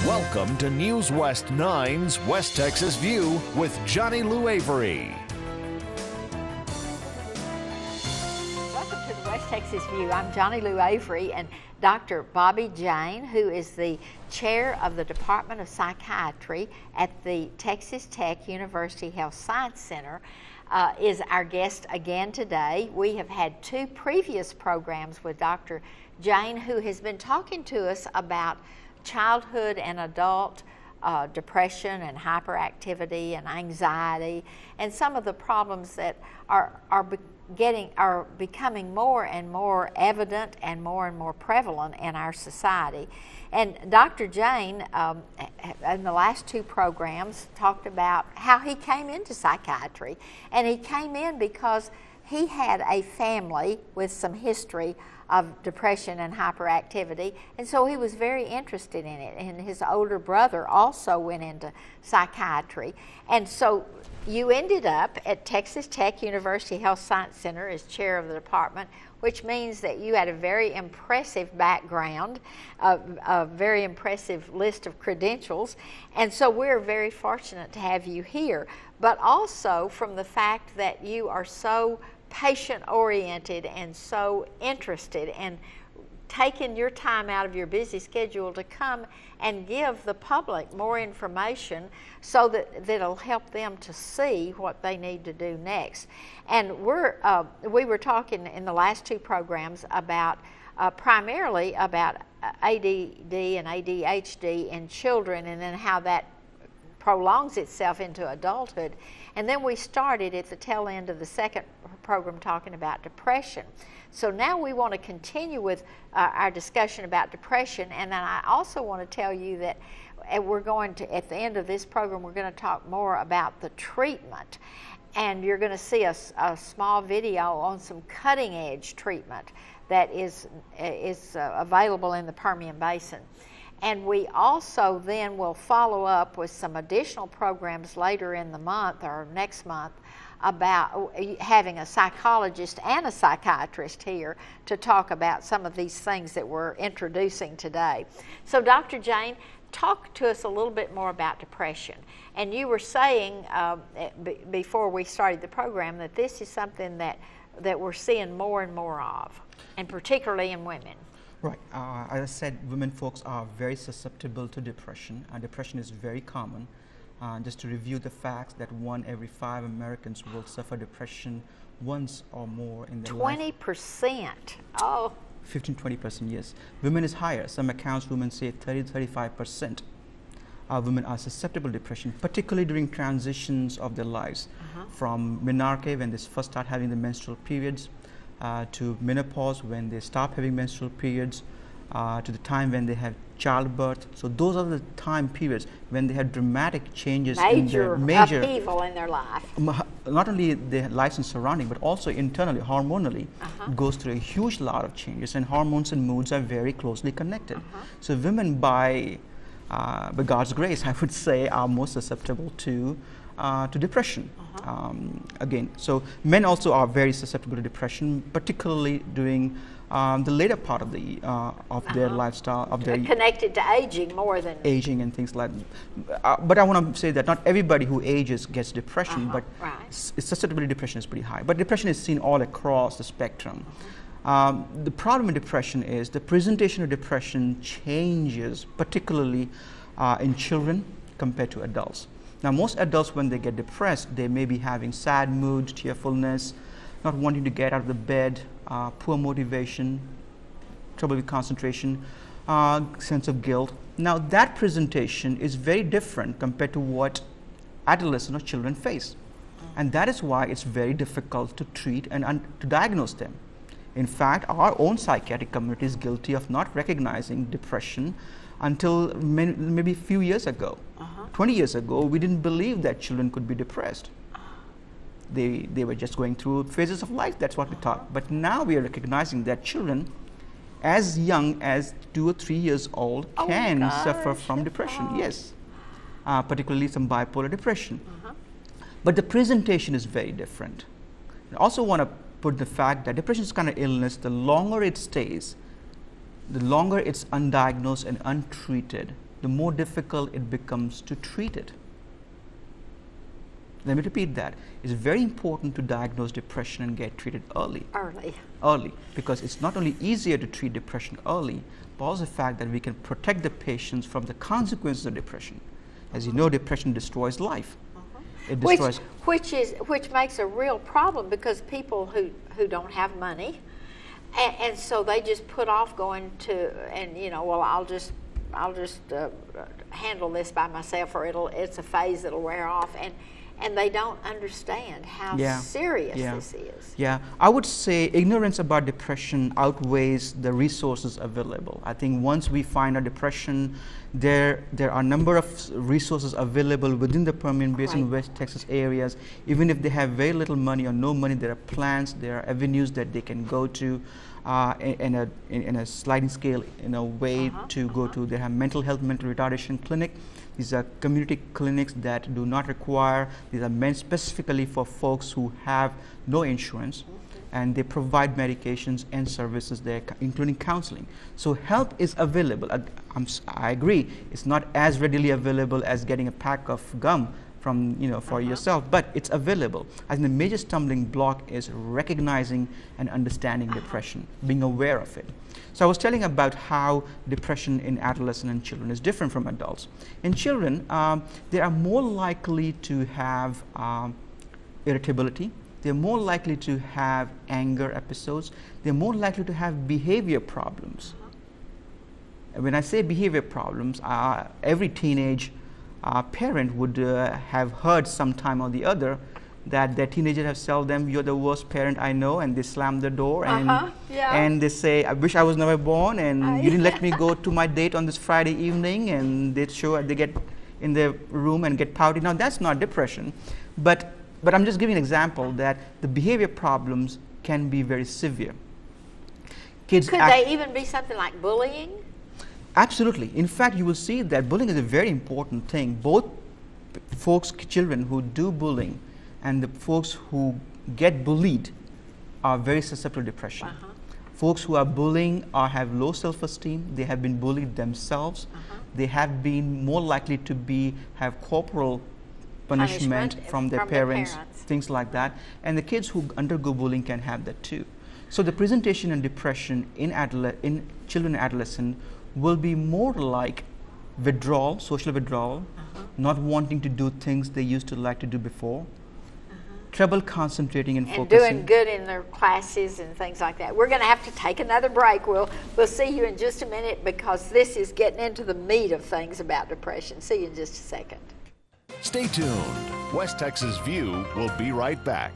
Welcome to News West 9's West Texas View with Johnny Lou Avery. Welcome to the West Texas View. I'm Johnny Lou Avery, and Dr. Bobby Jane, who is the chair of the Department of Psychiatry at the Texas Tech University Health Science Center, is our guest again today. We have had two previous programs with Dr. Jane, who has been talking to us about childhood and adult depression and hyperactivity and anxiety, and some of the problems that are becoming more and more evident and more prevalent in our society. And Dr. Jane, in the last two programs, talked about how he came into psychiatry, and he came in because he had a family with some history of depression and hyperactivity, and so he was very interested in it. And his older brother also went into psychiatry. And so you ended up at Texas Tech University Health Science Center as chair of the department, which means that you had a very impressive background, a very impressive list of credentials. And so we're very fortunate to have you here, but also from the fact that you are so patient-oriented and so interested in taking your time out of your busy schedule to come and give the public more information so that it'll help them to see what they need to do next. And we were talking in the last two programs about primarily about ADD and ADHD in children, and then how that prolongs itself into adulthood. And then we started at the tail end of the second program talking about depression. So now we want to continue with our discussion about depression, and then I also want to tell you that we're going to, at the end of this program, we're going to talk more about the treatment. And you're going to see a small video on some cutting-edge treatment that is available in the Permian Basin. And we also then will follow up with some additional programs later in the month or next month about having a psychologist and a psychiatrist here to talk about some of these things that we're introducing today. So Dr. Jane, talk to us a little bit more about depression. And you were saying before we started the program that this is something that we're seeing more and more of, and particularly in women. Right. As I said, women folks are very susceptible to depression, and depression is very common. Just to review the facts, that 1 every 5 Americans will suffer depression once or more in their life. 20%. Oh. 15-20%, yes. Women is higher. Some accounts, women say 30-35%. Women are susceptible to depression, particularly during transitions of their lives, from menarche, when they first start having the menstrual periods, to menopause, when they stop having menstrual periods, to the time when they have childbirth. So those are the time periods when they have dramatic changes in their major upheaval in their life. Not only their lives and surrounding, but also internally, hormonally, it goes through a huge lot of changes, and hormones and moods are very closely connected. So women, by God's grace, I would say, are more susceptible to depression. Again, so men also are very susceptible to depression, particularly during the later part of their lifestyle, of their connected to aging more than aging and things like that. But I want to say that not everybody who ages gets depression, but susceptibility to depression is pretty high. But depression is seen all across the spectrum. The problem with depression is the presentation of depression changes, particularly in children compared to adults. Now, most adults, when they get depressed, they may be having sad mood, tearfulness, not wanting to get out of the bed, poor motivation, trouble with concentration, sense of guilt. Now, that presentation is very different compared to what adolescents or children face. And that is why it's very difficult to treat and to diagnose them. In fact, our own psychiatric community is guilty of not recognizing depression until maybe a few years ago. 20 years ago, we didn't believe that children could be depressed. They were just going through phases of life, that's what we thought. But now we are recognizing that children as young as 2 or 3 years old can suffer from depression, yes, particularly some bipolar depression. But the presentation is very different. I also want to put the fact that depression is kind of illness, the longer it stays, the longer it's undiagnosed and untreated, the more difficult it becomes to treat it. Let me repeat that. It's very important to diagnose depression and get treated early. Early, because it's not only easier to treat depression early, but also the fact that we can protect the patients from the consequences of depression. As you know, depression destroys life. It destroys, which makes a real problem, because people who don't have money, and so they just put off going to, and you know, well, I'll just handle this by myself, or it's a phase that'll wear off, and they don't understand how serious this is. Yeah, I would say ignorance about depression outweighs the resources available. I think once we find a depression, there are a number of resources available within the Permian Basin, West Texas areas. Even if they have very little money or no money, there are plans, there are avenues that they can go to in a sliding scale, in a way to go to. They have mental health, mental retardation clinic. These are community clinics that do not require, these are meant specifically for folks who have no insurance, and they provide medications and services there, including counseling. So help is available. I agree, it's not as readily available as getting a pack of gum from, you know, for yourself, but it's available. I think the major stumbling block is recognizing and understanding depression, being aware of it. So I was telling about how depression in adolescents and children is different from adults. In children, they are more likely to have irritability. They're more likely to have anger episodes. They're more likely to have behavior problems. When I say behavior problems, every teenage parent would have heard sometime or the other that their teenager have told them, "You're the worst parent I know," and they slam the door and they say, "I wish I was never born, and you didn't let me go to my date on this Friday evening," and they get in their room and get pouty. Now that's not depression, but I'm just giving an example that the behavior problems can be very severe. Kids could they even be something like bullying? Absolutely. In fact, you will see that bullying is a very important thing. Both children who do bullying and the folks who get bullied are very susceptible to depression. Folks who are bullying have low self-esteem. They have been bullied themselves. They have been more likely to have corporal punishment from their parents, things like that. And the kids who undergo bullying can have that too. So the presentation of depression in children and adolescents will be more like withdrawal, social withdrawal, not wanting to do things they used to like to do before, trouble concentrating and focusing. And doing good in their classes and things like that. We're going to have to take another break. We'll see you in just a minute, because this is getting into the meat of things about depression. See you in just a second. Stay tuned. West Texas View will be right back.